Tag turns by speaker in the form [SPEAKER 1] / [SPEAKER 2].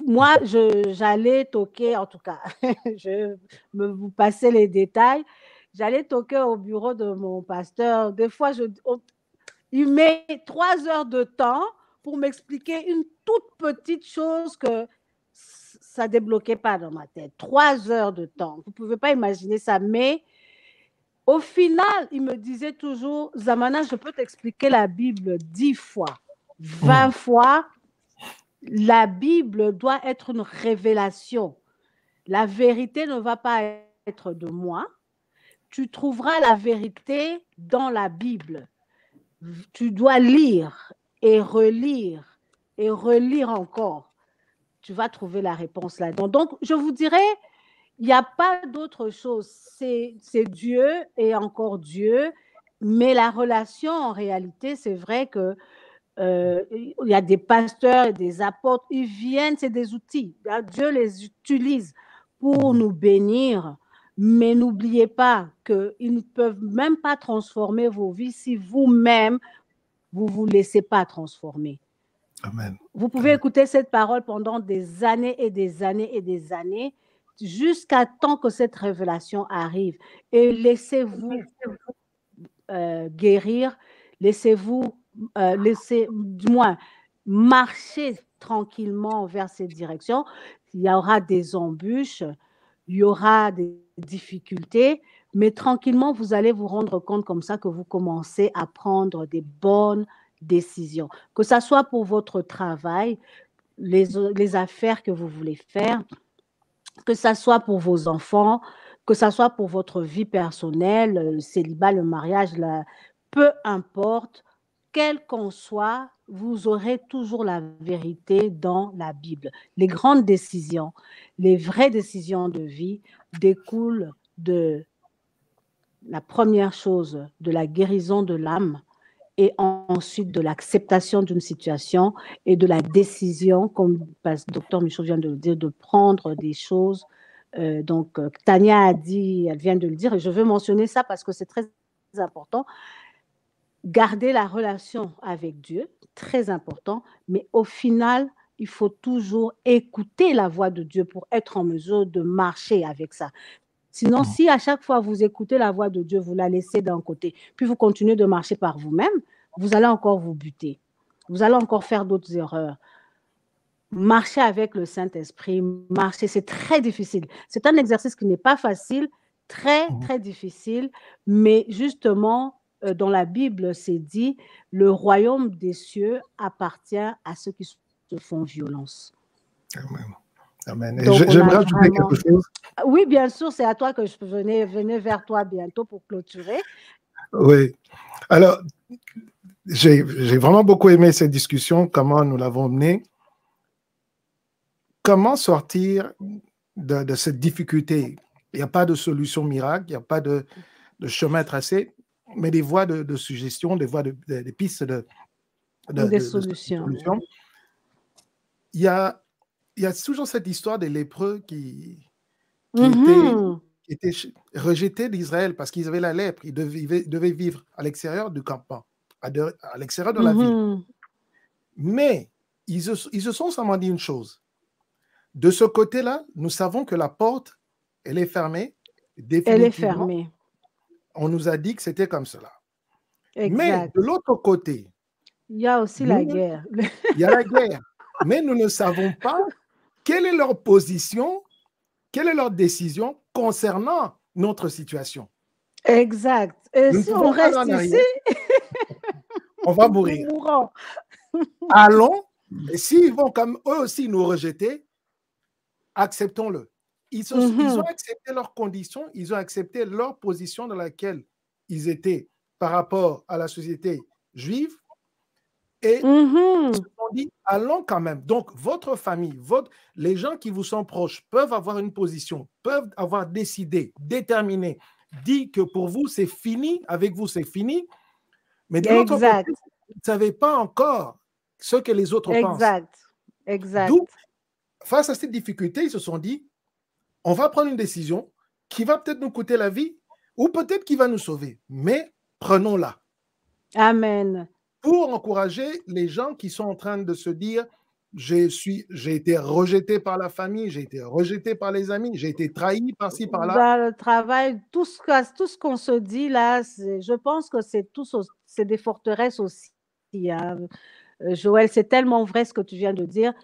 [SPEAKER 1] moi, j'allais toquer, en tout cas, je me vous passer les détails. J'allais toquer au bureau de mon pasteur. Des fois, il met 3 heures de temps pour m'expliquer une toute petite chose que ça ne débloquait pas dans ma tête. 3 heures de temps. Vous ne pouvez pas imaginer ça. Mais au final, il me disait toujours, Zamana, je peux t'expliquer la Bible 10 fois, 20 fois. La Bible doit être une révélation. La vérité ne va pas être de moi. Tu trouveras la vérité dans la Bible. Tu dois lire et relire encore. Tu vas trouver la réponse là-dedans. Donc, je vous dirais, il n'y a pas d'autre chose. C'est Dieu et encore Dieu. Mais la relation, en réalité, c'est vrai que il y a des pasteurs et des apôtres, ils viennent, c'est des outils. Dieu les utilise pour nous bénir, mais n'oubliez pas qu'ils ne peuvent même pas transformer vos vies si vous-même, vous ne vous laissez pas transformer.
[SPEAKER 2] Amen.
[SPEAKER 1] Vous pouvez écouter cette parole pendant des années et des années et des années, jusqu'à temps que cette révélation arrive. Et laissez-vous guérir, laissez-vous, du moins, marcher tranquillement vers cette direction. Il y aura des embûches, il y aura des difficultés, mais tranquillement, vous allez vous rendre compte comme ça que vous commencez à prendre des bonnes décisions. Que ce soit pour votre travail, les affaires que vous voulez faire, que ce soit pour vos enfants, que ce soit pour votre vie personnelle, le célibat, le mariage, peu importe, quel qu'en soit, vous aurez toujours la vérité dans la Bible. Les grandes décisions, les vraies décisions de vie découlent de la première chose, de la guérison de l'âme, et ensuite de l'acceptation d'une situation et de la décision, comme le docteur Michaud vient de le dire, de prendre des choses. Donc, Tania a dit, elle vient de le dire, et je veux mentionner ça parce que c'est très important. Garder la relation avec Dieu, très important, mais au final, il faut toujours écouter la voix de Dieu pour être en mesure de marcher avec ça. Sinon, si à chaque fois vous écoutez la voix de Dieu, vous la laissez d'un côté, puis vous continuez de marcher par vous-même, vous allez encore vous buter. Vous allez encore faire d'autres erreurs. Marcher avec le Saint-Esprit, marcher, c'est très difficile. C'est un exercice qui n'est pas facile, très, très difficile, mais justement, dans la Bible, c'est dit, le royaume des cieux appartient à ceux qui se font violence.
[SPEAKER 2] Amen. Amen. J'aimerais ajouter quelque chose.
[SPEAKER 1] Oui, bien sûr, c'est à toi que je venais vers toi bientôt pour clôturer.
[SPEAKER 2] Oui. Alors, j'ai vraiment beaucoup aimé cette discussion, comment nous l'avons menée. Comment sortir de cette difficulté? Il n'y a pas de solution miracle, il n'y a pas de chemin tracé, mais des voies de suggestion, des voies des pistes
[SPEAKER 1] des solutions.
[SPEAKER 2] Il y a toujours cette histoire des lépreux qui étaient rejetés d'Israël parce qu'ils avaient la lèpre. Ils devaient vivre à l'extérieur du campement, à l'extérieur de la ville. Mais ils se sont seulement dit une chose. De ce côté-là, nous savons que la porte, elle est fermée.
[SPEAKER 1] Elle est fermée.
[SPEAKER 2] On nous a dit que c'était comme cela.
[SPEAKER 1] Exact.
[SPEAKER 2] Mais de l'autre côté,
[SPEAKER 1] il y a aussi la guerre.
[SPEAKER 2] Il y a la guerre. Mais nous ne savons pas quelle est leur position, quelle est leur décision concernant notre situation.
[SPEAKER 1] Exact. Et si on reste ici,
[SPEAKER 2] on va mourir. Allons, et s'ils vont comme eux aussi nous rejeter, acceptons-le. Ils ont accepté leurs conditions, ils ont accepté leur position dans laquelle ils étaient par rapport à la société juive. Et ils se sont dit, allons quand même. Donc, votre famille, les gens qui vous sont proches peuvent avoir une position, peuvent avoir décidé, déterminé, dit que pour vous, c'est fini, avec vous, c'est fini. Mais de l'autre côté, vous ne savez pas encore ce que les autres pensent.
[SPEAKER 1] Exact.
[SPEAKER 2] Donc, face à cette difficulté, ils se sont dit, on va prendre une décision qui va peut-être nous coûter la vie ou peut-être qui va nous sauver. Mais prenons-la.
[SPEAKER 1] Amen.
[SPEAKER 2] Pour encourager les gens qui sont en train de se dire, j'ai été rejeté par la famille, j'ai été rejeté par les amis, j'ai été trahi par-ci, par-là.
[SPEAKER 1] Dans le travail, tout ce qu'on se dit là, je pense que c'est des forteresses aussi. Hein. Joël, c'est tellement vrai ce que tu viens de dire.